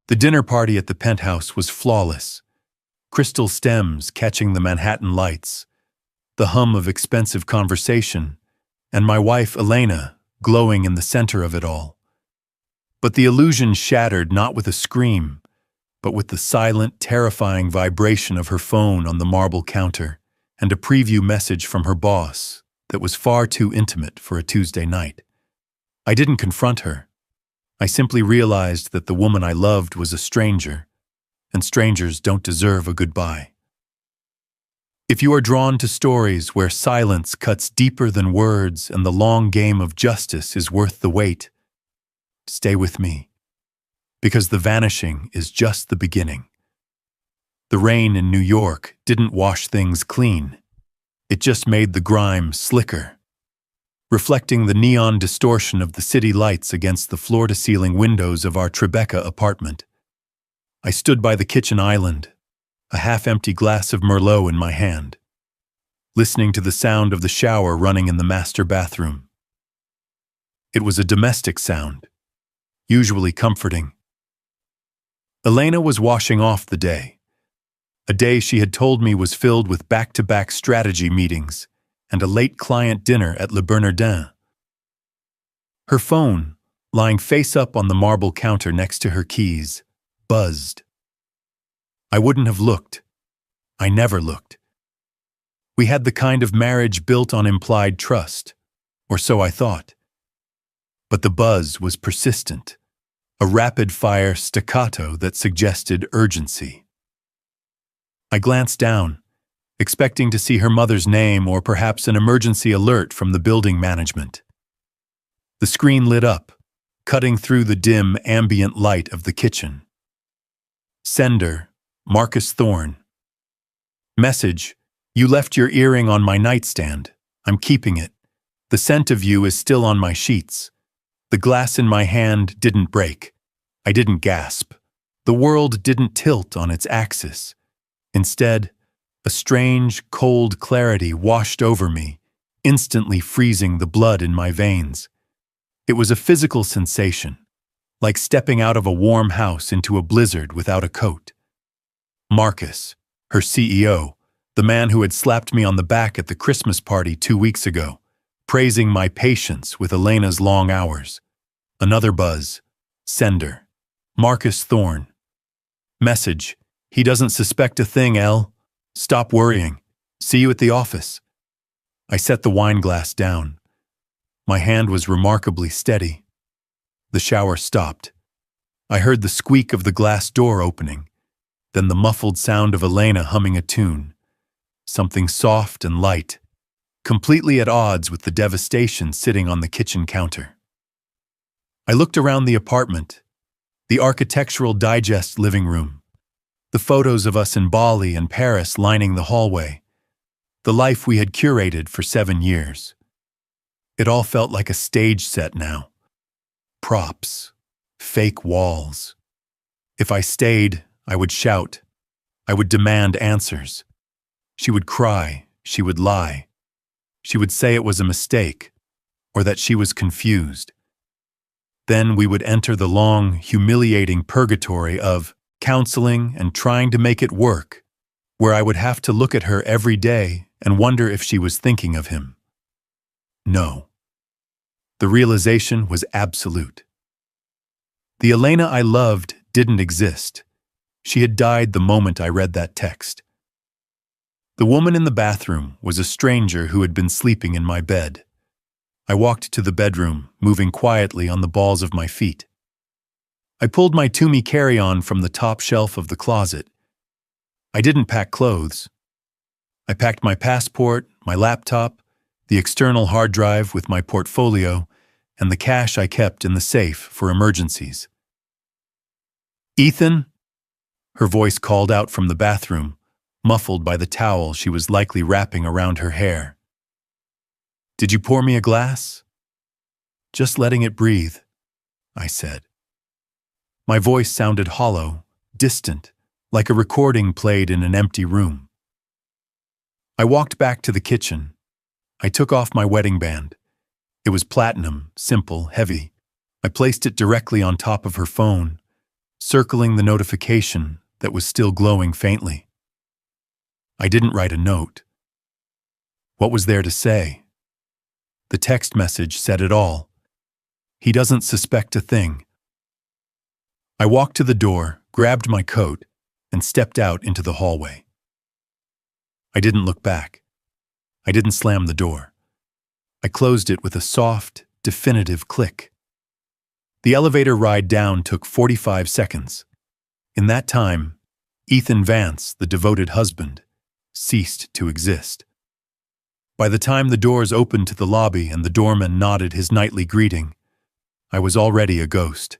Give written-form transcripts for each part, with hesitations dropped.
The dinner party at the penthouse was flawless. Crystal stems catching the Manhattan lights, the hum of expensive conversation, and my wife Elena glowing in the center of it all. But the illusion shattered not with a scream, but with the silent, terrifying vibration of her phone on the marble counter and a preview message from her boss that was far too intimate for a Tuesday night. I didn't confront her. I simply realized that the woman I loved was a stranger, and strangers don't deserve a goodbye. If you are drawn to stories where silence cuts deeper than words and the long game of justice is worth the wait, stay with me, because the vanishing is just the beginning. The rain in New York didn't wash things clean. It just made the grime slicker, reflecting the neon distortion of the city lights against the floor-to-ceiling windows of our Tribeca apartment. I stood by the kitchen island, a half-empty glass of Merlot in my hand, listening to the sound of the shower running in the master bathroom. It was a domestic sound, usually comforting. Elena was washing off the day, a day she had told me was filled with back-to-back strategy meetings and a late client dinner at Le Bernardin. Her phone, lying face-up on the marble counter next to her keys, buzzed. I wouldn't have looked. I never looked. We had the kind of marriage built on implied trust, or so I thought. But the buzz was persistent, a rapid-fire staccato that suggested urgency. I glanced down, expecting to see her mother's name or perhaps an emergency alert from the building management. The screen lit up, cutting through the dim, ambient light of the kitchen. Sender, Marcus Thorne. Message, you left your earring on my nightstand. I'm keeping it. The scent of you is still on my sheets. The glass in my hand didn't break. I didn't gasp. The world didn't tilt on its axis. Instead, a strange, cold clarity washed over me, instantly freezing the blood in my veins. It was a physical sensation, like stepping out of a warm house into a blizzard without a coat. Marcus, her CEO, the man who had slapped me on the back at the Christmas party 2 weeks ago, praising my patience with Elena's long hours. Another buzz. Sender, Marcus Thorne. Message, he doesn't suspect a thing, Elle. Stop worrying. See you at the office. I set the wine glass down. My hand was remarkably steady. The shower stopped. I heard the squeak of the glass door opening, then the muffled sound of Elena humming a tune, something soft and light, completely at odds with the devastation sitting on the kitchen counter. I looked around the apartment, the Architectural Digest living room, the photos of us in Bali and Paris lining the hallway, the life we had curated for 7 years. It all felt like a stage set now. Props, fake walls. If I stayed, I would shout. I would demand answers. She would cry, she would lie. She would say it was a mistake, or that she was confused. Then we would enter the long, humiliating purgatory of counseling and trying to make it work, where I would have to look at her every day and wonder if she was thinking of him. No. The realization was absolute. The Elena I loved didn't exist. She had died the moment I read that text. The woman in the bathroom was a stranger who had been sleeping in my bed. I walked to the bedroom, moving quietly on the balls of my feet. I pulled my Tumi carry-on from the top shelf of the closet. I didn't pack clothes. I packed my passport, my laptop, the external hard drive with my portfolio, and the cash I kept in the safe for emergencies. Ethan? Her voice called out from the bathroom, muffled by the towel she was likely wrapping around her hair. Did you pour me a glass? Just letting it breathe, I said. My voice sounded hollow, distant, like a recording played in an empty room. I walked back to the kitchen. I took off my wedding band. It was platinum, simple, heavy. I placed it directly on top of her phone, circling the notification that was still glowing faintly. I didn't write a note. What was there to say? The text message said it all. He doesn't suspect a thing. I walked to the door, grabbed my coat, and stepped out into the hallway. I didn't look back. I didn't slam the door. I closed it with a soft, definitive click. The elevator ride down took 45 seconds. In that time, Ethan Vance, the devoted husband, ceased to exist. By the time the doors opened to the lobby and the doorman nodded his nightly greeting, I was already a ghost.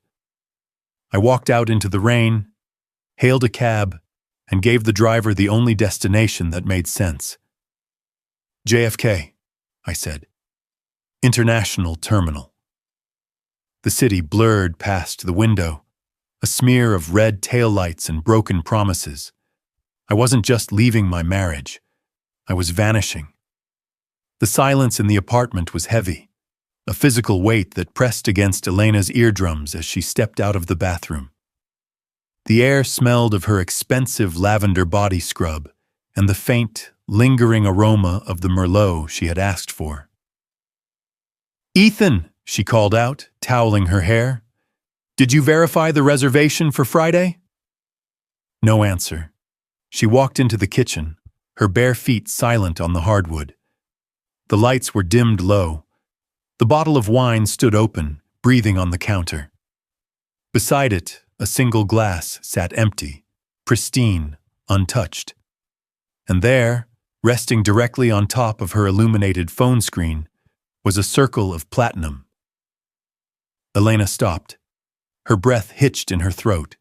I walked out into the rain, hailed a cab, and gave the driver the only destination that made sense. JFK, I said. International Terminal. The city blurred past the window, a smear of red taillights and broken promises. I wasn't just leaving my marriage. I was vanishing. The silence in the apartment was heavy, a physical weight that pressed against Elena's eardrums as she stepped out of the bathroom. The air smelled of her expensive lavender body scrub and the faint, lingering aroma of the Merlot she had asked for. "Ethan," she called out, toweling her hair. "Did you verify the reservation for Friday?" No answer. She walked into the kitchen, her bare feet silent on the hardwood. The lights were dimmed low. The bottle of wine stood open, breathing on the counter. Beside it, a single glass sat empty, pristine, untouched. And there, resting directly on top of her illuminated phone screen, was a circle of platinum. Elena stopped. Her breath hitched in her throat.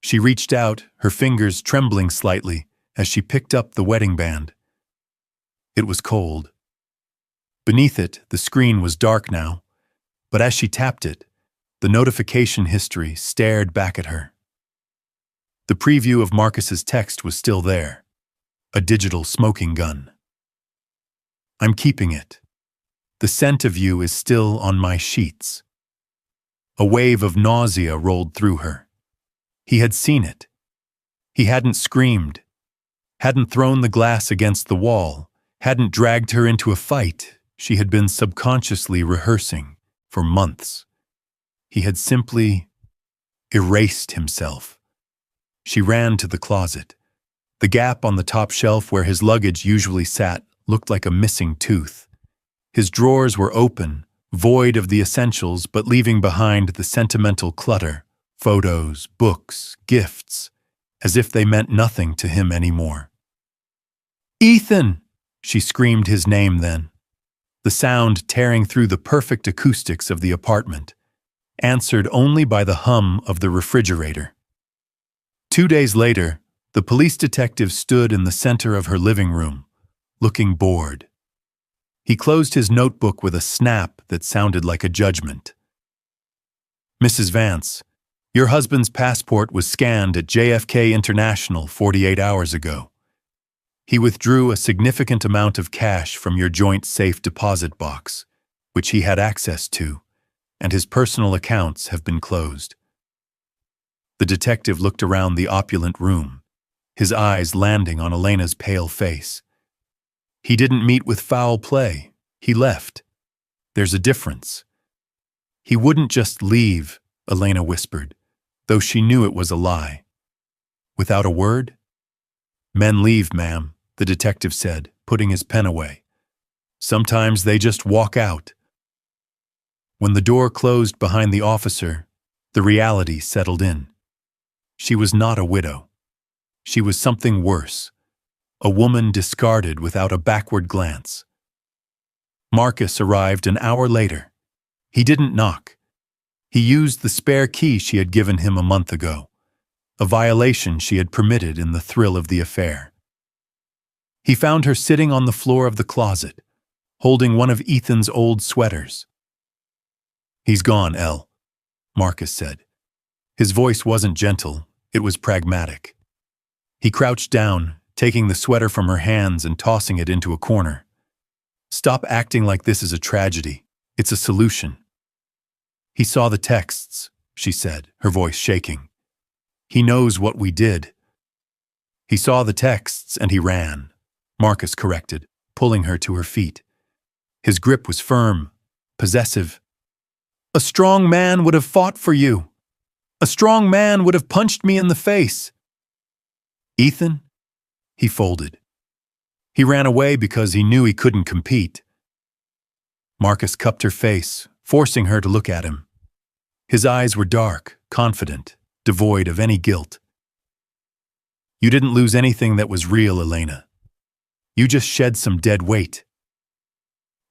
She reached out, her fingers trembling slightly as she picked up the wedding band. It was cold. Beneath it, the screen was dark now, but as she tapped it, the notification history stared back at her. The preview of Marcus's text was still there, a digital smoking gun. "I'm keeping it. The scent of you is still on my sheets." A wave of nausea rolled through her. He had seen it. He hadn't screamed, hadn't thrown the glass against the wall, hadn't dragged her into a fight she had been subconsciously rehearsing for months. He had simply erased himself. She ran to the closet. The gap on the top shelf where his luggage usually sat looked like a missing tooth. His drawers were open, void of the essentials but leaving behind the sentimental clutter, photos, books, gifts, as if they meant nothing to him anymore. "Ethan!" She screamed his name then, the sound tearing through the perfect acoustics of the apartment, answered only by the hum of the refrigerator. 2 days later, the police detective stood in the center of her living room, looking bored. He closed his notebook with a snap that sounded like a judgment. "Mrs. Vance, your husband's passport was scanned at JFK International 48 hours ago. He withdrew a significant amount of cash from your joint safe deposit box, which he had access to, and his personal accounts have been closed." The detective looked around the opulent room, his eyes landing on Elena's pale face. "He didn't meet with foul play. He left. There's a difference." "He wouldn't just leave," Elena whispered, though she knew it was a lie. "Without a word?" "Men leave, ma'am," the detective said, putting his pen away. "Sometimes they just walk out." When the door closed behind the officer, the reality settled in. She was not a widow. She was something worse, a woman discarded without a backward glance. Marcus arrived an hour later. He didn't knock. He used the spare key she had given him a month ago, a violation she had permitted in the thrill of the affair. He found her sitting on the floor of the closet, holding one of Ethan's old sweaters. "He's gone, Elle," Marcus said. His voice wasn't gentle, it was pragmatic. He crouched down, taking the sweater from her hands and tossing it into a corner. "Stop acting like this is a tragedy. It's a solution." "He saw the texts," she said, her voice shaking. He knows what we did." "He saw the texts and he ran," Marcus corrected, pulling her to her feet. His grip was firm, possessive. "A strong man would have fought for you. A strong man would have punched me in the face." "Ethan?" He folded. He ran away because he knew he couldn't compete. Marcus cupped her face, forcing her to look at him. His eyes were dark, confident, devoid of any guilt. "You didn't lose anything that was real, Elena. You just shed some dead weight.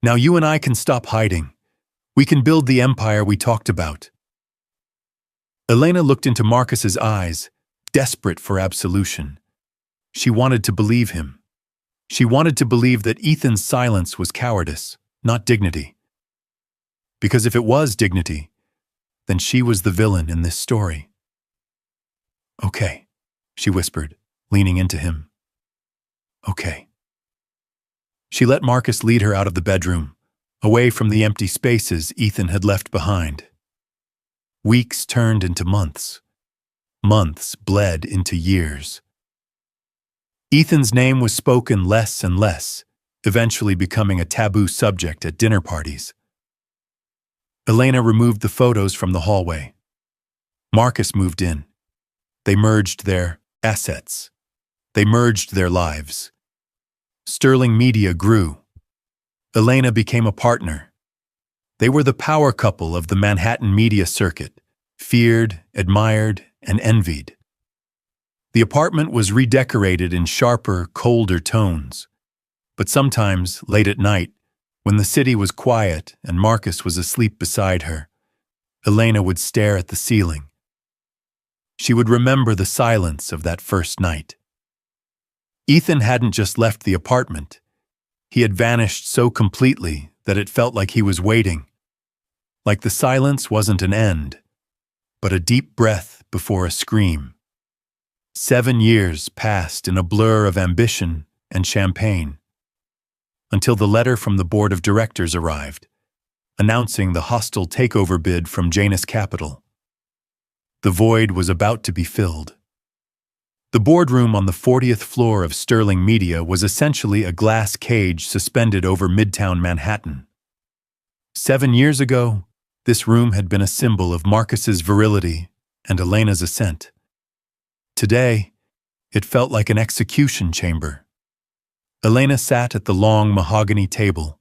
Now you and I can stop hiding. We can build the empire we talked about." Elena looked into Marcus's eyes, desperate for absolution. She wanted to believe him. She wanted to believe that Ethan's silence was cowardice, not dignity. Because if it was dignity, then she was the villain in this story. "Okay," she whispered, leaning into him. "Okay." She let Marcus lead her out of the bedroom, away from the empty spaces Ethan had left behind. Weeks turned into months. Months bled into years. Ethan's name was spoken less and less, eventually becoming a taboo subject at dinner parties. Elena removed the photos from the hallway. Marcus moved in. They merged their assets. They merged their lives. Sterling Media grew. Elena became a partner. They were the power couple of the Manhattan media circuit, feared, admired, and envied. The apartment was redecorated in sharper, colder tones. But sometimes, late at night, when the city was quiet and Marcus was asleep beside her, Elena would stare at the ceiling. She would remember the silence of that first night. Ethan hadn't just left the apartment. He had vanished so completely that it felt like he was waiting. Like the silence wasn't an end, but a deep breath before a scream. 7 years passed in a blur of ambition and champagne, until the letter from the board of directors arrived, announcing the hostile takeover bid from Janus Capital. The void was about to be filled. The boardroom on the 40th floor of Sterling Media was essentially a glass cage suspended over Midtown Manhattan. 7 years ago, this room had been a symbol of Marcus's virility and Elena's ascent. Today, it felt like an execution chamber. Elena sat at the long mahogany table,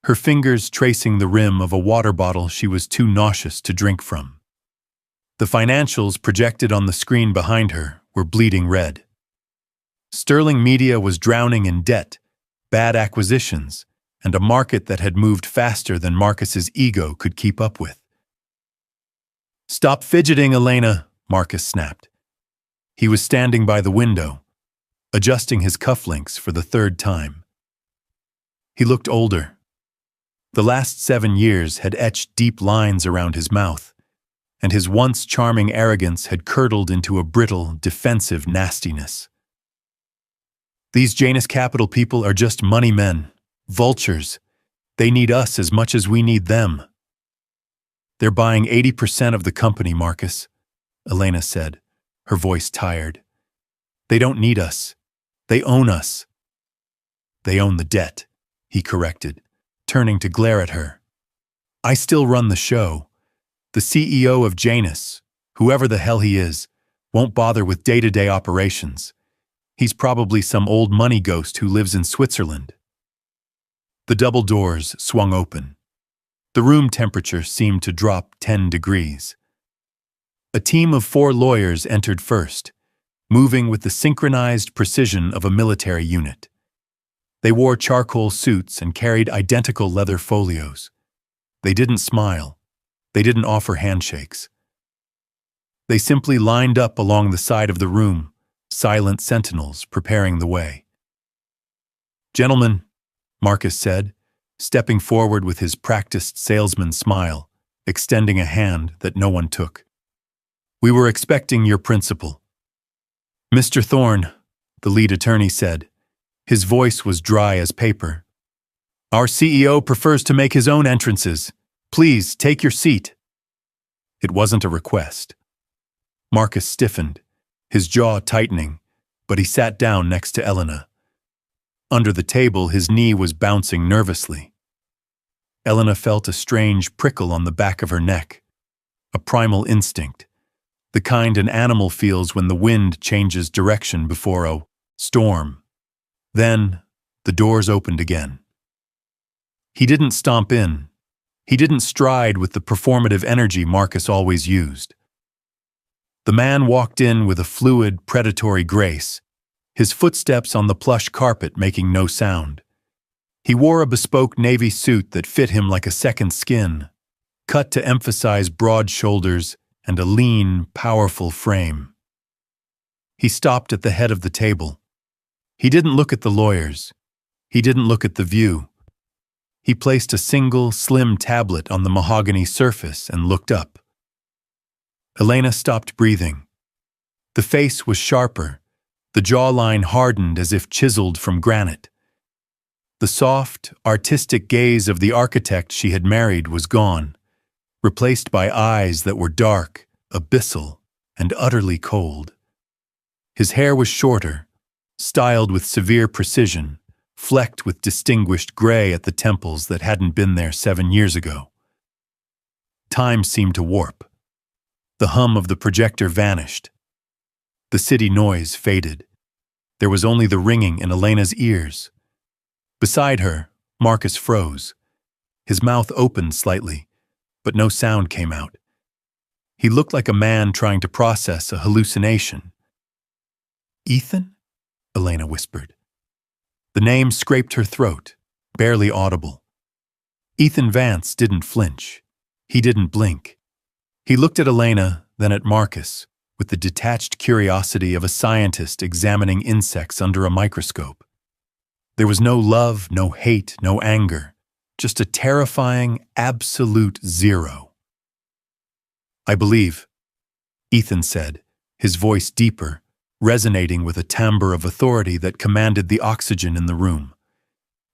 her fingers tracing the rim of a water bottle she was too nauseous to drink from. The financials projected on the screen behind her were bleeding red. Sterling Media was drowning in debt, bad acquisitions, and a market that had moved faster than Marcus's ego could keep up with. "Stop fidgeting, Elena," Marcus snapped. He was standing by the window, adjusting his cufflinks for the third time. He looked older. The last 7 years had etched deep lines around his mouth, and his once charming arrogance had curdled into a brittle, defensive nastiness. "These Janus Capital people are just money men, vultures. They need us as much as we need them." "They're buying 80% of the company, Marcus," Elena said, her voice tired. "They don't need us. They own us." "They own the debt," he corrected, turning to glare at her. "I still run the show. The CEO of Janus, whoever the hell he is, won't bother with day-to-day operations. He's probably some old money ghost who lives in Switzerland." The double doors swung open. The room temperature seemed to drop 10 degrees. A team of 4 lawyers entered first, moving with the synchronized precision of a military unit. They wore charcoal suits and carried identical leather folios. They didn't smile. They didn't offer handshakes. They simply lined up along the side of the room, silent sentinels preparing the way. "Gentlemen," Marcus said, stepping forward with his practiced salesman smile, extending a hand that no one took. "We were expecting your principal." "Mr. Thorne," the lead attorney said. His voice was dry as paper. "Our CEO prefers to make his own entrances. Please take your seat." It wasn't a request. Marcus stiffened, his jaw tightening, but he sat down next to Elena. Under the table, his knee was bouncing nervously. Elena felt a strange prickle on the back of her neck, a primal instinct, the kind an animal feels when the wind changes direction before a storm. Then, the doors opened again. He didn't stomp in. He didn't stride with the performative energy Marcus always used. The man walked in with a fluid, predatory grace, his footsteps on the plush carpet making no sound. He wore a bespoke navy suit that fit him like a second skin, cut to emphasize broad shoulders and a lean, powerful frame. He stopped at the head of the table. He didn't look at the lawyers. He didn't look at the view. He placed a single, slim tablet on the mahogany surface and looked up. Elena stopped breathing. The face was sharper, the jawline hardened as if chiseled from granite. The soft, artistic gaze of the architect she had married was gone, replaced by eyes that were dark, abyssal, and utterly cold. His hair was shorter, styled with severe precision, flecked with distinguished gray at the temples that hadn't been there 7 years ago. Time seemed to warp. The hum of the projector vanished. The city noise faded. There was only the ringing in Elena's ears. Beside her, Marcus froze. His mouth opened slightly, but no sound came out. He looked like a man trying to process a hallucination. "Ethan?" Elena whispered. The name scraped her throat, barely audible. Ethan Vance didn't flinch. He didn't blink. He looked at Elena, then at Marcus, with the detached curiosity of a scientist examining insects under a microscope. There was no love, no hate, no anger, just a terrifying, absolute zero. "I believe," Ethan said, his voice deeper, resonating with a timbre of authority that commanded the oxygen in the room.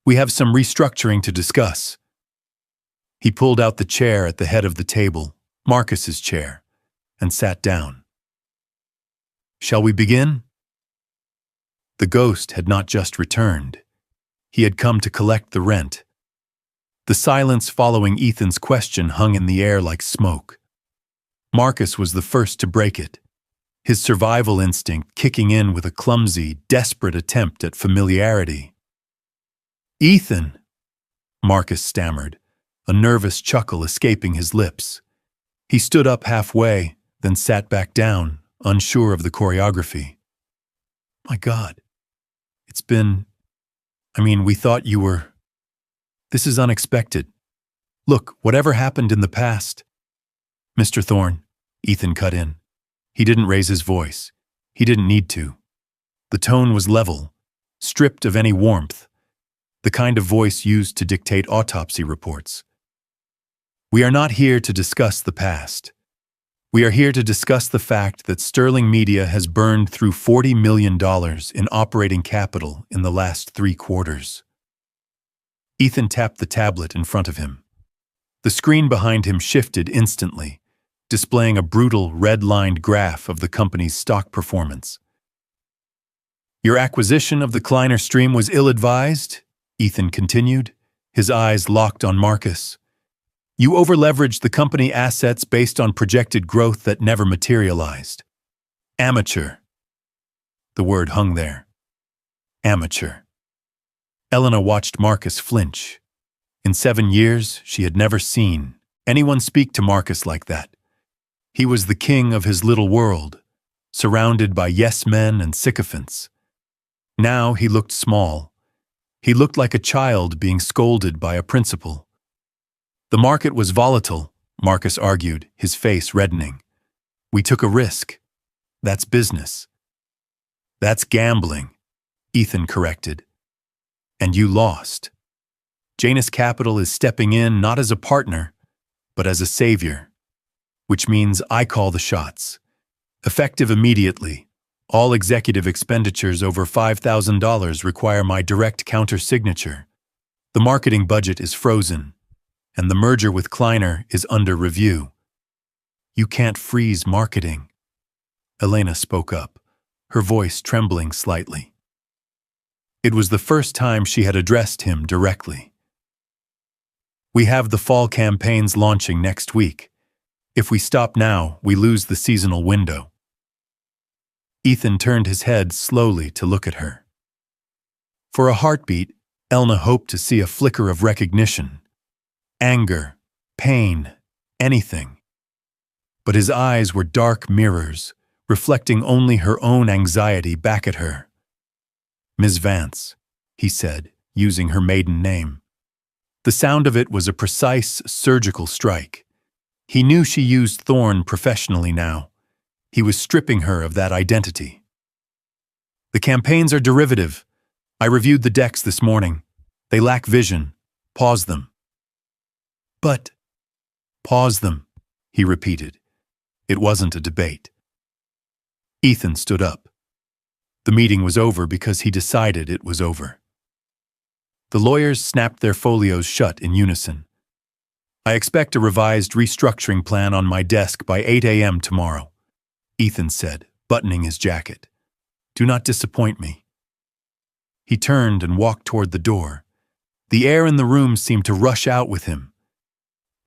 "We have some restructuring to discuss." He pulled out the chair at the head of the table, Marcus's chair, and sat down. "Shall we begin?" The ghost had not just returned. He had come to collect the rent. The silence following Ethan's question hung in the air like smoke. Marcus was the first to break it, his survival instinct kicking in with a clumsy, desperate attempt at familiarity. "Ethan," Marcus stammered, a nervous chuckle escaping his lips. He stood up halfway, then sat back down, unsure of the choreography. "My God, we thought you were... This is unexpected. Look, whatever happened in the past..." "Mr. Thorne," Ethan cut in. He didn't raise his voice. He didn't need to. The tone was level, stripped of any warmth, the kind of voice used to dictate autopsy reports. "We are not here to discuss the past. We are here to discuss the fact that Sterling Media has burned through $40 million in operating capital in the last 3 quarters. Ethan tapped the tablet in front of him. The screen behind him shifted instantly, displaying a brutal red-lined graph of the company's stock performance. "Your acquisition of the Kleiner stream was ill-advised," Ethan continued, his eyes locked on Marcus. "You overleveraged the company assets based on projected growth that never materialized. Amateur." The word hung there. Amateur. Elena watched Marcus flinch. In 7 years, she had never seen anyone speak to Marcus like that. He was the king of his little world, surrounded by yes-men and sycophants. Now he looked small. He looked like a child being scolded by a principal. "The market was volatile," Marcus argued, his face reddening. "We took a risk. That's business." "That's gambling," Ethan corrected. "And you lost. Janus Capital is stepping in not as a partner, but as a savior, which means I call the shots. Effective immediately, all executive expenditures over $5,000 require my direct counter-signature. The marketing budget is frozen, and the merger with Kleiner is under review." "You can't freeze marketing," Elena spoke up, her voice trembling slightly. It was the first time she had addressed him directly. "We have the fall campaigns launching next week. If we stop now, we lose the seasonal window." Ethan turned his head slowly to look at her. For a heartbeat, Elna hoped to see a flicker of recognition. Anger, pain, anything. But his eyes were dark mirrors, reflecting only her own anxiety back at her. "Ms. Vance," he said, using her maiden name. The sound of it was a precise surgical strike. He knew she used Thorn professionally now. He was stripping her of that identity. "The campaigns are derivative. I reviewed the decks this morning. They lack vision. Pause them." "But—" "Pause them," he repeated. It wasn't a debate. Ethan stood up. The meeting was over because he decided it was over. The lawyers snapped their folios shut in unison. "I expect a revised restructuring plan on my desk by 8 a.m. tomorrow," Ethan said, buttoning his jacket. "Do not disappoint me." He turned and walked toward the door. The air in the room seemed to rush out with him.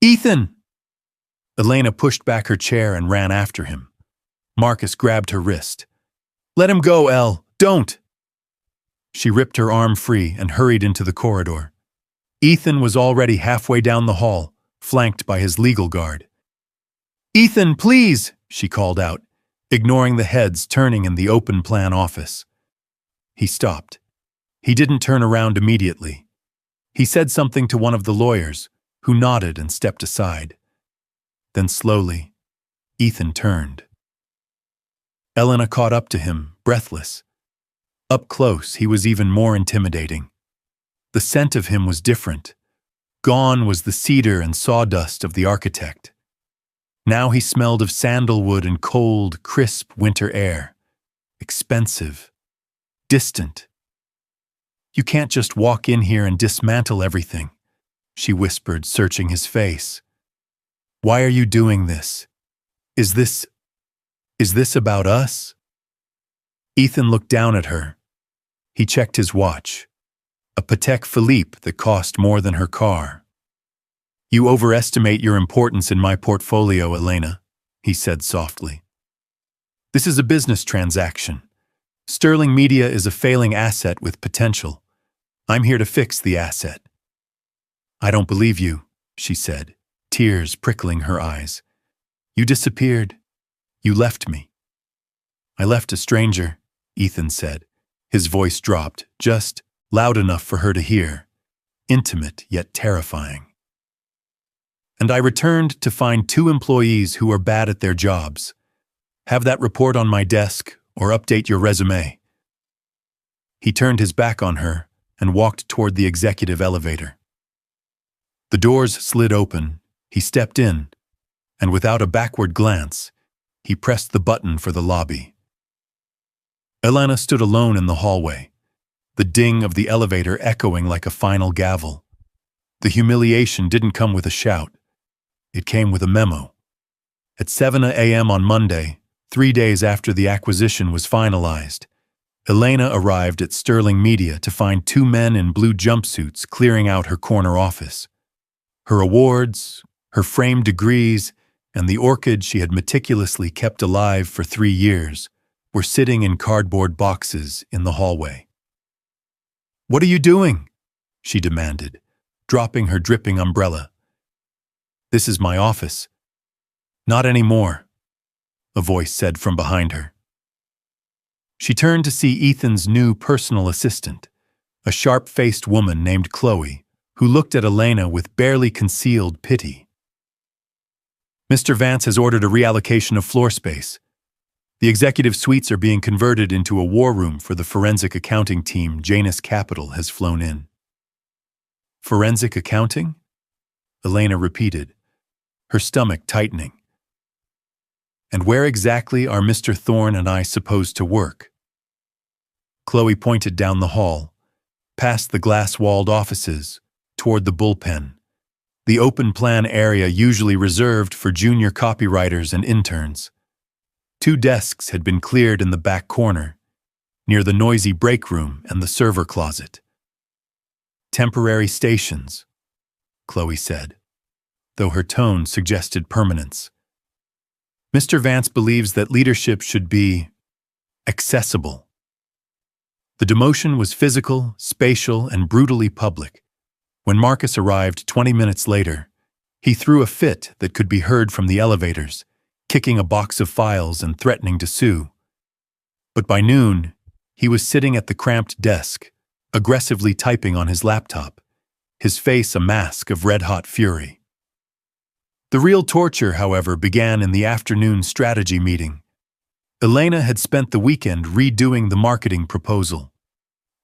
"Ethan!" Elena pushed back her chair and ran after him. Marcus grabbed her wrist. "Let him go, Elle. Don't!" She ripped her arm free and hurried into the corridor. Ethan was already halfway down the hall, flanked by his legal guard. "Ethan, please!" she called out, ignoring the heads turning in the open plan office. He stopped. He didn't turn around immediately. He said something to one of the lawyers, who nodded and stepped aside. Then slowly, Ethan turned. Elena caught up to him, breathless. Up close, he was even more intimidating. The scent of him was different. Gone was the cedar and sawdust of the architect. Now he smelled of sandalwood and cold, crisp winter air. Expensive. Distant. "You can't just walk in here and dismantle everything," she whispered, searching his face. "Why are you doing this? Is this about us?" Ethan looked down at her. He checked his watch. A Patek Philippe that cost more than her car. "You overestimate your importance in my portfolio, Elena," he said softly. "This is a business transaction. Sterling Media is a failing asset with potential. I'm here to fix the asset." "I don't believe you," she said, tears prickling her eyes. "You disappeared. You left me." "I left a stranger," Ethan said. His voice dropped, just loud enough for her to hear, intimate yet terrifying. "And I returned to find 2 employees who are bad at their jobs. Have that report on my desk or update your resume." He turned his back on her and walked toward the executive elevator. The doors slid open, he stepped in, and without a backward glance, he pressed the button for the lobby. Elena stood alone in the hallway, the ding of the elevator echoing like a final gavel. The humiliation didn't come with a shout. It came with a memo. At 7 a.m. on Monday, 3 days after the acquisition was finalized, Elena arrived at Sterling Media to find 2 men in blue jumpsuits clearing out her corner office. Her awards, her framed degrees, and the orchid she had meticulously kept alive for 3 years were sitting in cardboard boxes in the hallway. "What are you doing?" she demanded, dropping her dripping umbrella. "This is my office." "Not anymore," a voice said from behind her. She turned to see Ethan's new personal assistant, a sharp-faced woman named Chloe, who looked at Elena with barely concealed pity. "Mr. Vance has ordered a reallocation of floor space. The executive suites are being converted into a war room for the forensic accounting team Janus Capital has flown in." "Forensic accounting?" Elena repeated, her stomach tightening. "And where exactly are Mr. Thorne and I supposed to work?" Chloe pointed down the hall, past the glass-walled offices, toward the bullpen, the open-plan area usually reserved for junior copywriters and interns. 2 desks had been cleared in the back corner, near the noisy break room and the server closet. "Temporary stations," Chloe said, though her tone suggested permanence. "Mr. Vance believes that leadership should be accessible." The demotion was physical, spatial, and brutally public. When Marcus arrived 20 minutes later, he threw a fit that could be heard from the elevators, kicking a box of files and threatening to sue. But by noon, he was sitting at the cramped desk, aggressively typing on his laptop, his face a mask of red-hot fury. The real torture, however, began in the afternoon strategy meeting. Elena had spent the weekend redoing the marketing proposal.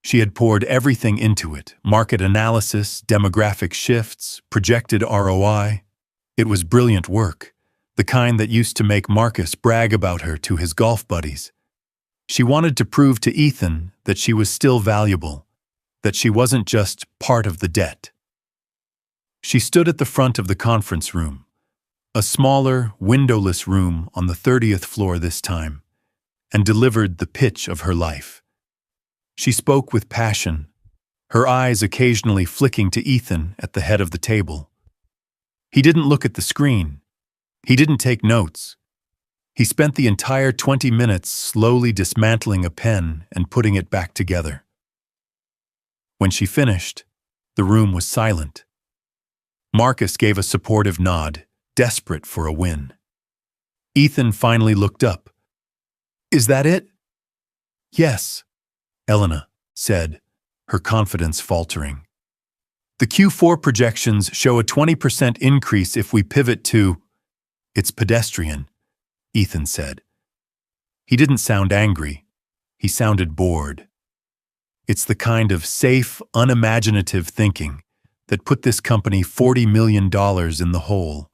She had poured everything into it: market analysis, demographic shifts, projected ROI. It was brilliant work, the kind that used to make Marcus brag about her to his golf buddies. She wanted to prove to Ethan that she was still valuable, that she wasn't just part of the debt. She stood at the front of the conference room, a smaller, windowless room on the 30th floor this time, and delivered the pitch of her life. She spoke with passion, her eyes occasionally flicking to Ethan at the head of the table. He didn't look at the screen. He didn't take notes. He spent the entire 20 minutes slowly dismantling a pen and putting it back together. When she finished, the room was silent. Marcus gave a supportive nod, desperate for a win. Ethan finally looked up. "Is that it?" "Yes," Elena said, her confidence faltering. "The Q4 projections show a 20% increase if we pivot to—" "It's pedestrian," Ethan said. He didn't sound angry. He sounded bored. "It's the kind of safe, unimaginative thinking that put this company $40 million in the hole.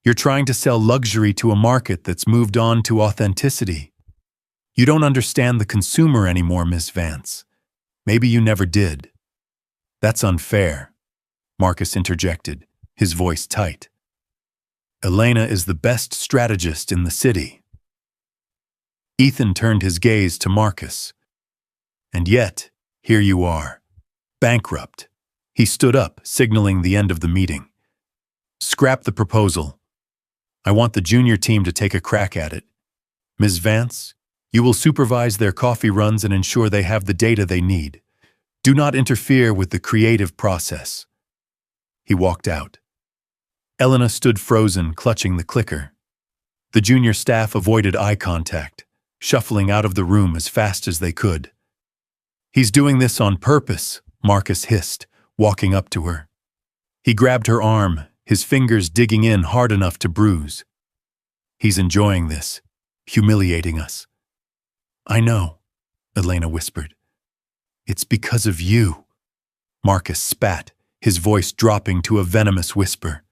You're trying to sell luxury to a market that's moved on to authenticity. You don't understand the consumer anymore, Miss Vance. Maybe you never did." "That's unfair," Marcus interjected, his voice tight. "Elena is the best strategist in the city." Ethan turned his gaze to Marcus. "And yet, here you are, bankrupt." He stood up, signaling the end of the meeting. "Scrap the proposal. I want the junior team to take a crack at it. Ms. Vance, you will supervise their coffee runs and ensure they have the data they need. Do not interfere with the creative process." He walked out. Elena stood frozen, clutching the clicker. The junior staff avoided eye contact, shuffling out of the room as fast as they could. "He's doing this on purpose," Marcus hissed, walking up to her. He grabbed her arm, his fingers digging in hard enough to bruise. "He's enjoying this, humiliating us." "I know," Elena whispered. "It's because of you." Marcus spat, his voice dropping to a venomous whisper.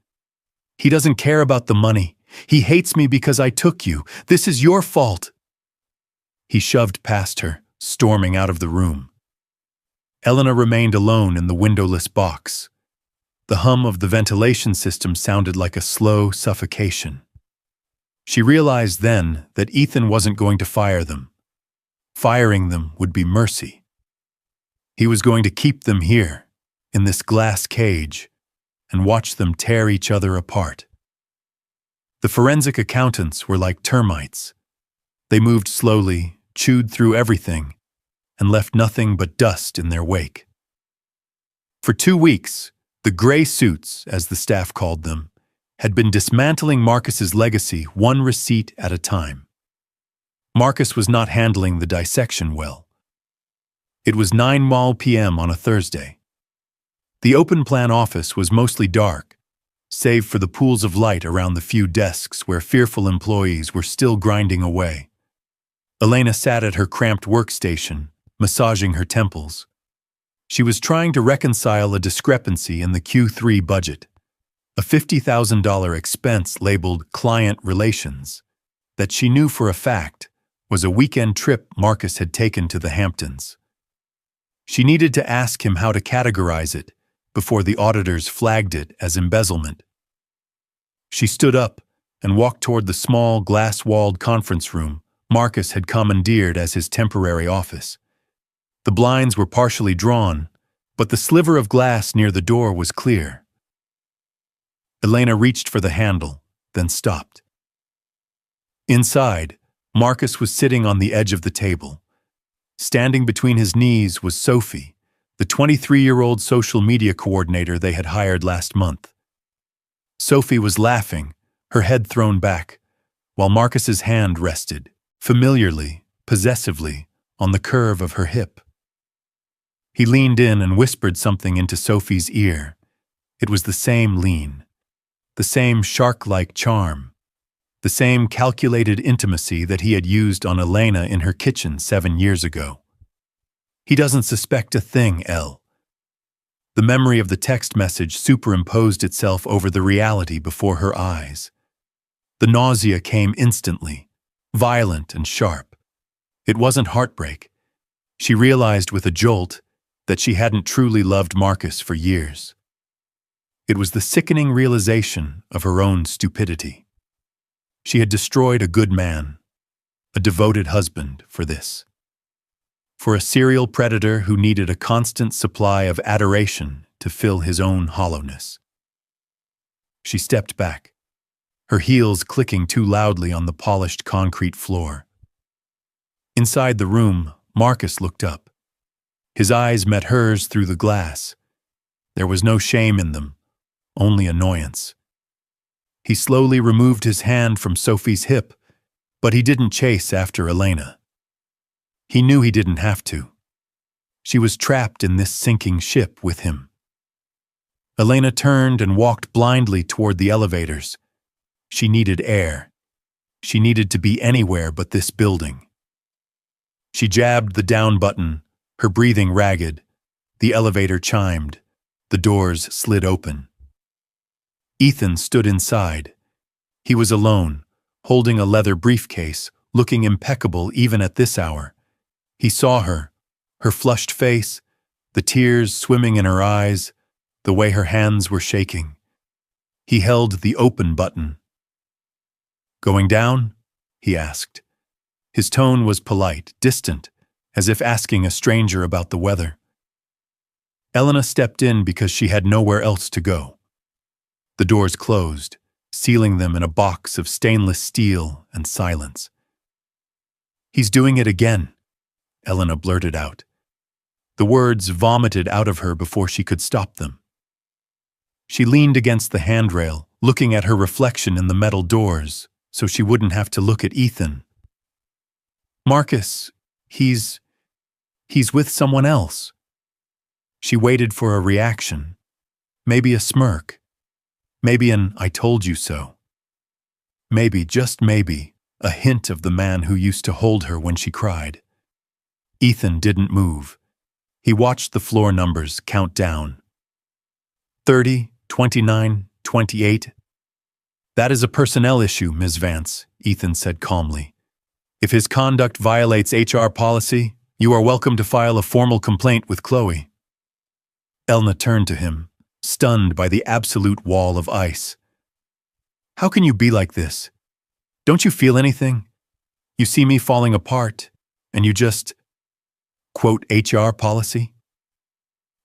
"He doesn't care about the money. He hates me because I took you. This is your fault." He shoved past her, storming out of the room. Elena remained alone in the windowless box. The hum of the ventilation system sounded like a slow suffocation. She realized then that Ethan wasn't going to fire them. Firing them would be mercy. He was going to keep them here, in this glass cage, and watch them tear each other apart. The forensic accountants were like termites. They moved slowly, chewed through everything, and left nothing but dust in their wake. For 2 weeks, the gray suits, as the staff called them, had been dismantling Marcus's legacy one receipt at a time. Marcus was not handling the dissection well. It was 9 p.m. on a Thursday. The open-plan office was mostly dark, save for the pools of light around the few desks where fearful employees were still grinding away. Elena sat at her cramped workstation, massaging her temples. She was trying to reconcile a discrepancy in the Q3 budget, a $50,000 expense labeled client relations, that she knew for a fact was a weekend trip Marcus had taken to the Hamptons. She needed to ask him how to categorize it before the auditors flagged it as embezzlement. She stood up and walked toward the small, glass-walled conference room Marcus had commandeered as his temporary office. The blinds were partially drawn, but the sliver of glass near the door was clear. Elena reached for the handle, then stopped. Inside, Marcus was sitting on the edge of the table. Standing between his knees was Sophie, the 23-year-old social media coordinator they had hired last month. Sophie was laughing, her head thrown back, while Marcus's hand rested, familiarly, possessively, on the curve of her hip. He leaned in and whispered something into Sophie's ear. It was the same lean, the same shark-like charm, the same calculated intimacy that he had used on Elena in her kitchen 7 years ago. "He doesn't suspect a thing, Elle." The memory of the text message superimposed itself over the reality before her eyes. The nausea came instantly, violent and sharp. It wasn't heartbreak. She realized with a jolt that she hadn't truly loved Marcus for years. It was the sickening realization of her own stupidity. She had destroyed a good man, a devoted husband, for this. For a serial predator who needed a constant supply of adoration to fill his own hollowness. She stepped back, her heels clicking too loudly on the polished concrete floor. Inside the room, Marcus looked up. His eyes met hers through the glass. There was no shame in them, only annoyance. He slowly removed his hand from Sophie's hip, but he didn't chase after Elena. He knew he didn't have to. She was trapped in this sinking ship with him. Elena turned and walked blindly toward the elevators. She needed air. She needed to be anywhere but this building. She jabbed the down button, her breathing ragged. The elevator chimed. The doors slid open. Ethan stood inside. He was alone, holding a leather briefcase, looking impeccable even at this hour. He saw her, her flushed face, the tears swimming in her eyes, the way her hands were shaking. He held the open button. "Going down?" he asked. His tone was polite, distant, as if asking a stranger about the weather. Elena stepped in because she had nowhere else to go. The doors closed, sealing them in a box of stainless steel and silence. "He's doing it again," Elena blurted out. The words vomited out of her before she could stop them. She leaned against the handrail, looking at her reflection in the metal doors, so she wouldn't have to look at Ethan. "Marcus, he's with someone else." She waited for a reaction, maybe a smirk, maybe an "I told you so." Maybe, just maybe, a hint of the man who used to hold her when she cried. Ethan didn't move. He watched the floor numbers count down. 30, 29, 28. "That is a personnel issue, Ms. Vance," Ethan said calmly. "If his conduct violates HR policy, you are welcome to file a formal complaint with Chloe." Elna turned to him, stunned by the absolute wall of ice. "How can you be like this? Don't you feel anything? You see me falling apart, and you just, quote, HR policy?"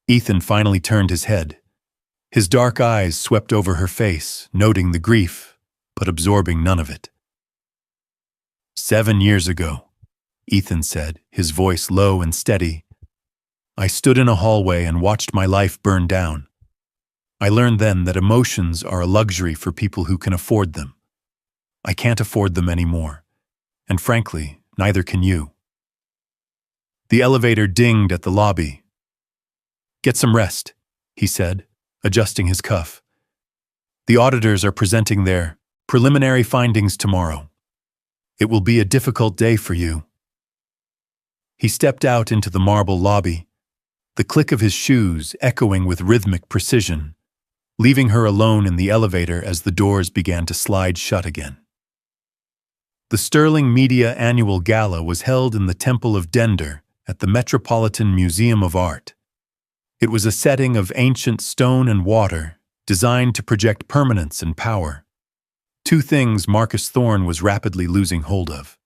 Ethan finally turned his head. His dark eyes swept over her face, noting the grief, but absorbing none of it. 7 years ago, Ethan said, his voice low and steady, "I stood in a hallway and watched my life burn down. I learned then that emotions are a luxury for people who can afford them. I can't afford them anymore, and frankly, neither can you." The elevator dinged at the lobby. "Get some rest," he said, adjusting his cuff. "The auditors are presenting their preliminary findings tomorrow. It will be a difficult day for you." He stepped out into the marble lobby, the click of his shoes echoing with rhythmic precision, leaving her alone in the elevator as the doors began to slide shut again. The Sterling Media Annual Gala was held in the Temple of Dender at the Metropolitan Museum of Art. It was a setting of ancient stone and water, designed to project permanence and power. Two things Marcus Thorne was rapidly losing hold of.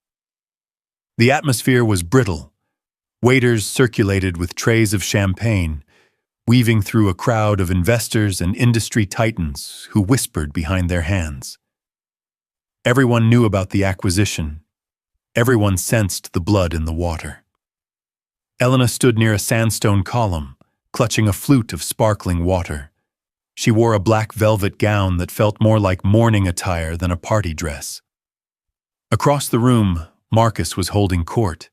The atmosphere was brittle. Waiters circulated with trays of champagne, weaving through a crowd of investors and industry titans who whispered behind their hands. Everyone knew about the acquisition. Everyone sensed the blood in the water. Elena stood near a sandstone column, clutching a flute of sparkling water. She wore a black velvet gown that felt more like mourning attire than a party dress. Across the room, Marcus was holding court,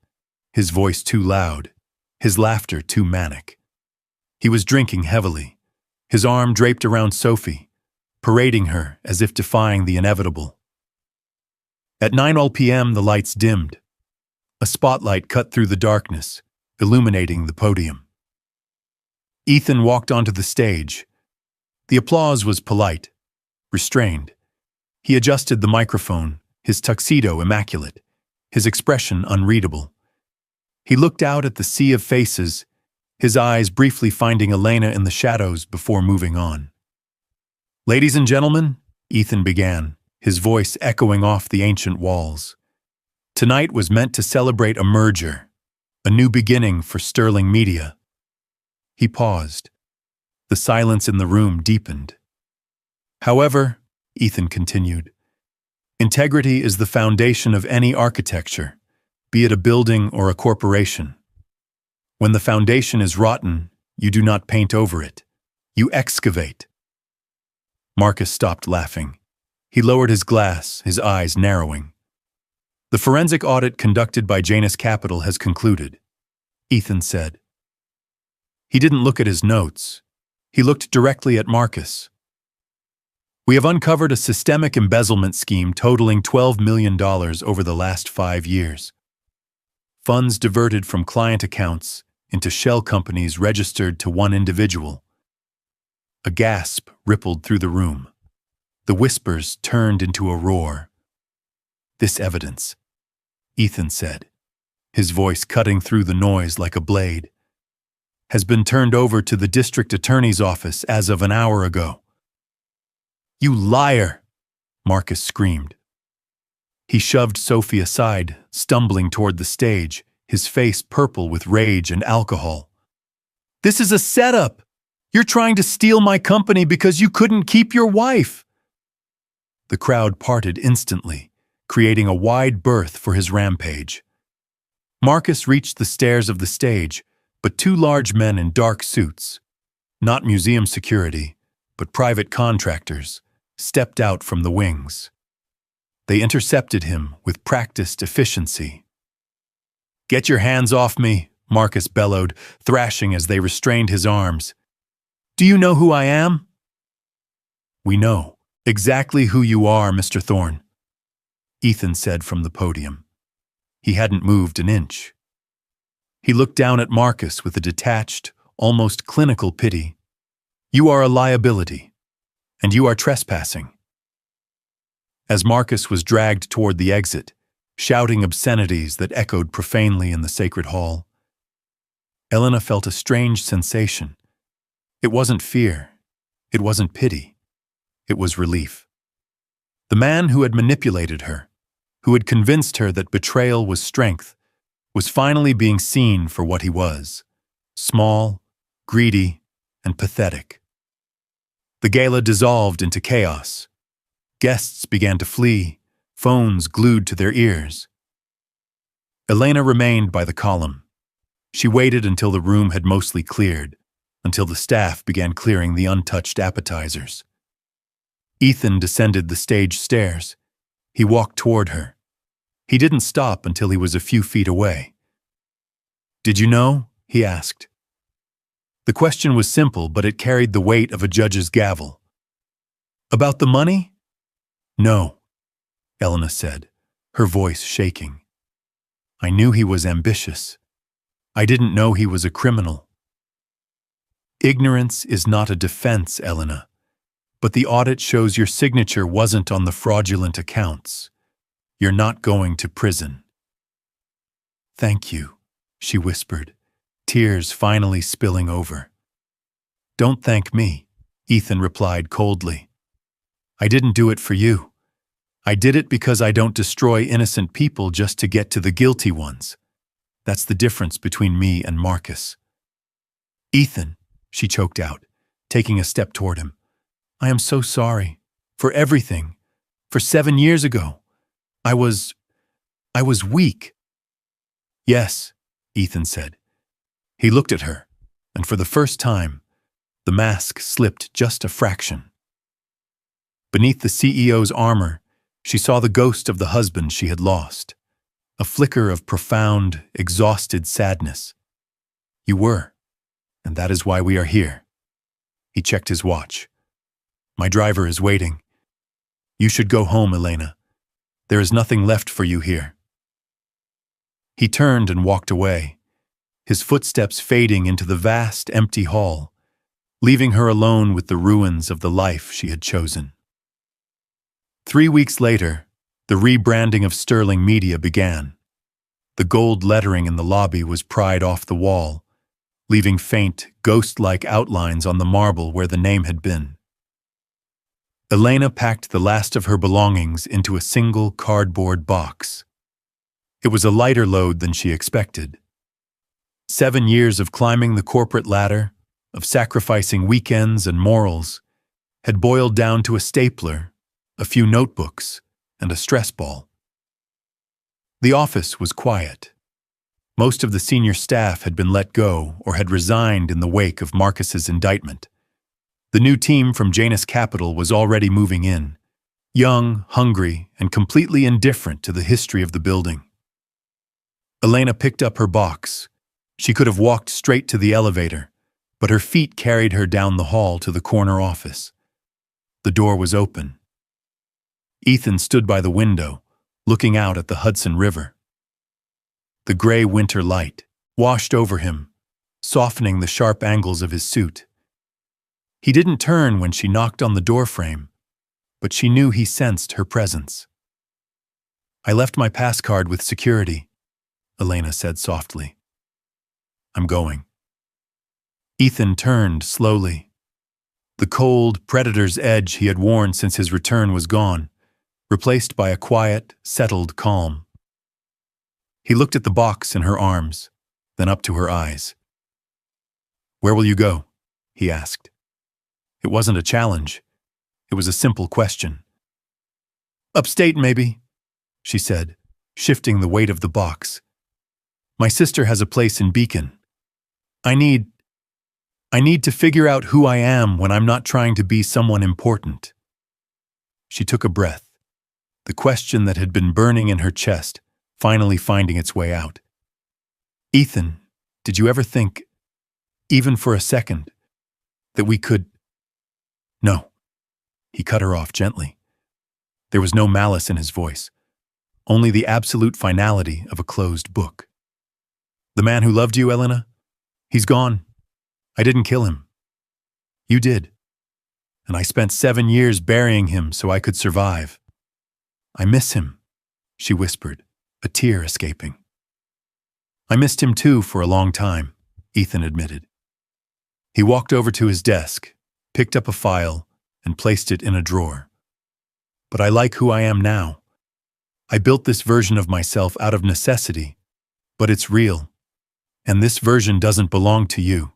his voice too loud, his laughter too manic. He was drinking heavily, his arm draped around Sophie, parading her as if defying the inevitable. At 9 p.m. the lights dimmed. A spotlight cut through the darkness, illuminating the podium. Ethan walked onto the stage. The applause was polite, restrained. He adjusted the microphone, his tuxedo immaculate, his expression unreadable. He looked out at the sea of faces, his eyes briefly finding Elena in the shadows before moving on. "Ladies and gentlemen," Ethan began, his voice echoing off the ancient walls. "Tonight was meant to celebrate a merger, a new beginning for Sterling Media." He paused. The silence in the room deepened. "However," Ethan continued, "integrity is the foundation of any architecture, be it a building or a corporation. When the foundation is rotten, you do not paint over it. You excavate." Marcus stopped laughing. He lowered his glass, his eyes narrowing. "The forensic audit conducted by Janus Capital has concluded," Ethan said. He didn't look at his notes. He looked directly at Marcus. "We have uncovered a systemic embezzlement scheme totaling $12 million over the last 5 years. Funds diverted from client accounts into shell companies registered to one individual." A gasp rippled through the room. The whispers turned into a roar. "This evidence," Ethan said, his voice cutting through the noise like a blade, "has been turned over to the district attorney's office as of an hour ago." "You liar!" Marcus screamed. He shoved Sophie aside, stumbling toward the stage, his face purple with rage and alcohol. "This is a setup! You're trying to steal my company because you couldn't keep your wife!" The crowd parted instantly, creating a wide berth for his rampage. Marcus reached the stairs of the stage, but 2 large men in dark suits, not museum security, but private contractors, stepped out from the wings. They intercepted him with practiced efficiency. "Get your hands off me," Marcus bellowed, thrashing as they restrained his arms. "Do you know who I am?" "We know exactly who you are, Mr. Thorne," Ethan said from the podium. He hadn't moved an inch. He looked down at Marcus with a detached, almost clinical pity. "You are a liability, and you are trespassing." As Marcus was dragged toward the exit, shouting obscenities that echoed profanely in the sacred hall, Elena felt a strange sensation. It wasn't fear. It wasn't pity. It was relief. The man who had manipulated her, who had convinced her that betrayal was strength, was finally being seen for what he was: small, greedy, and pathetic. The gala dissolved into chaos. Guests began to flee, phones glued to their ears. Elena remained by the column. She waited until the room had mostly cleared, until the staff began clearing the untouched appetizers. Ethan descended the stage stairs. He walked toward her. He didn't stop until he was a few feet away. "Did you know?" he asked. The question was simple, but it carried the weight of a judge's gavel. "About the money?" "No," Elena said, her voice shaking. "I knew he was ambitious. I didn't know he was a criminal." "Ignorance is not a defense, Elena. But the audit shows your signature wasn't on the fraudulent accounts. You're not going to prison." "Thank you," she whispered, tears finally spilling over. "Don't thank me," Ethan replied coldly. "I didn't do it for you. I did it because I don't destroy innocent people just to get to the guilty ones. That's the difference between me and Marcus. Ethan, she choked out, taking a step toward him. I am so sorry. For everything. For 7 years ago. I was weak. Yes, Ethan said. He looked at her, and for the first time, the mask slipped just a fraction. Beneath the CEO's armor, she saw the ghost of the husband she had lost, a flicker of profound, exhausted sadness. You were, and that is why we are here. He checked his watch. My driver is waiting. You should go home, Elena. There is nothing left for you here. He turned and walked away, his footsteps fading into the vast, empty hall, leaving her alone with the ruins of the life she had chosen. 3 weeks later, the rebranding of Sterling Media began. The gold lettering in the lobby was pried off the wall, leaving faint, ghost-like outlines on the marble where the name had been. Elena packed the last of her belongings into a single cardboard box. It was a lighter load than she expected. 7 years of climbing the corporate ladder, of sacrificing weekends and morals, had boiled down to a stapler, a few notebooks, and a stress ball. The office was quiet. Most of the senior staff had been let go or had resigned in the wake of Marcus's indictment. The new team from Janus Capital was already moving in, young, hungry, and completely indifferent to the history of the building. Elena picked up her box. She could have walked straight to the elevator, but her feet carried her down the hall to the corner office. The door was open. Ethan stood by the window, looking out at the Hudson River. The gray winter light washed over him, softening the sharp angles of his suit. He didn't turn when she knocked on the doorframe, but she knew he sensed her presence. I left my pass card with security, Elena said softly. I'm going. Ethan turned slowly. The cold, predator's edge he had worn since his return was gone, replaced by a quiet, settled calm. He looked at the box in her arms, then up to her eyes. Where will you go? He asked. It wasn't a challenge. It was a simple question. Upstate, maybe, she said, shifting the weight of the box. My sister has a place in Beacon. I need to figure out who I am when I'm not trying to be someone important. She took a breath, the question that had been burning in her chest finally finding its way out. Ethan, did you ever think, even for a second, that we could... No. He cut her off gently. There was no malice in his voice, only the absolute finality of a closed book. The man who loved you, Elena? He's gone. I didn't kill him. You did. And I spent 7 years burying him so I could survive. I miss him, she whispered, a tear escaping. I missed him too for a long time, Ethan admitted. He walked over to his desk, picked up a file, and placed it in a drawer. But I like who I am now. I built this version of myself out of necessity, but it's real, and this version doesn't belong to you.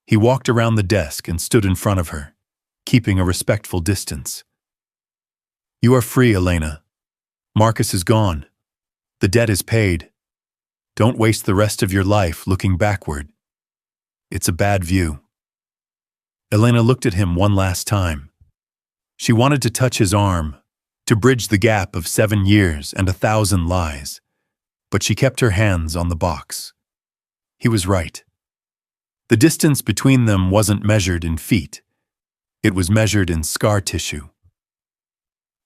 He walked around the desk and stood in front of her, keeping a respectful distance. You are free, Elena. Marcus is gone. The debt is paid. Don't waste the rest of your life looking backward. It's a bad view. Elena looked at him one last time. She wanted to touch his arm, to bridge the gap of 7 years and 1,000 lies, but she kept her hands on the box. He was right. The distance between them wasn't measured in feet. It was measured in scar tissue.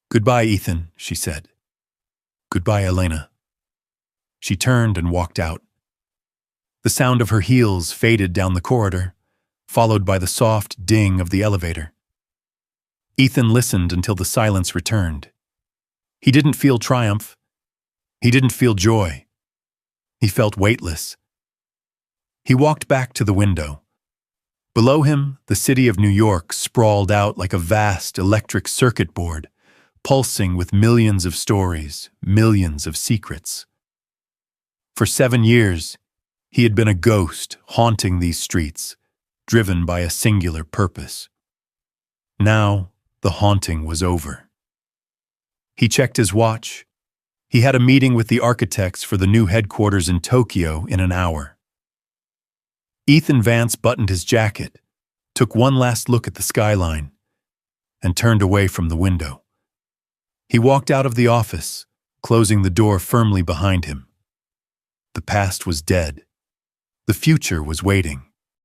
Goodbye, Ethan, she said. Goodbye, Elena. She turned and walked out. The sound of her heels faded down the corridor, followed by the soft ding of the elevator. Ethan listened until the silence returned. He didn't feel triumph. He didn't feel joy. He felt weightless. He walked back to the window. Below him, the city of New York sprawled out like a vast electric circuit board, pulsing with millions of stories, millions of secrets. For 7 years, he had been a ghost haunting these streets, driven by a singular purpose. Now, the haunting was over. He checked his watch. He had a meeting with the architects for the new headquarters in Tokyo in an hour. Ethan Vance buttoned his jacket, took one last look at the skyline, and turned away from the window. He walked out of the office, closing the door firmly behind him. The past was dead. The future was waiting.